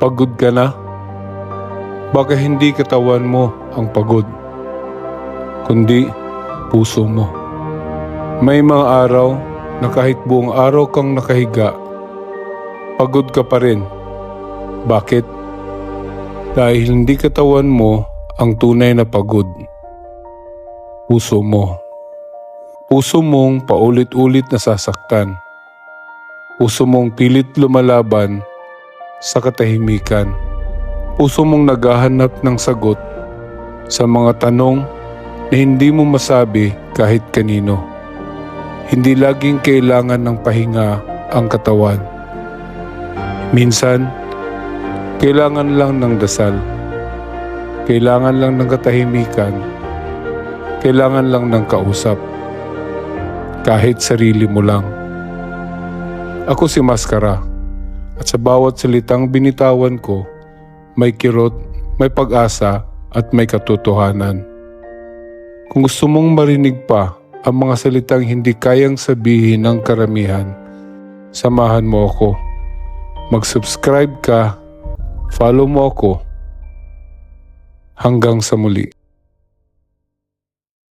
Pagod ka na? Baka hindi katawan mo ang pagod, kundi puso mo. May mga araw na kahit buong araw kang nakahiga, pagod ka pa rin. Bakit? Dahil hindi katawan mo ang tunay na pagod. Puso mo. Puso mong paulit-ulit nasasaktan. Puso mong pilit lumalaban sa katahimikan. Puso mong naghahanap ng sagot sa mga tanong na hindi mo masabi kahit kanino. Hindi laging kailangan ng pahinga ang katawan. Minsan, kailangan lang ng dasal. Kailangan lang ng katahimikan. Kailangan lang ng kausap. Kahit sarili mo lang. Ako si Maskara, at sa bawat salitang binitawan ko, may kirot, may pag-asa at may katotohanan. Kung gusto mong marinig pa ang mga salitang hindi kayang sabihin ng karamihan, samahan mo ako. Mag-subscribe ka, follow mo ako. Hanggang sa muli.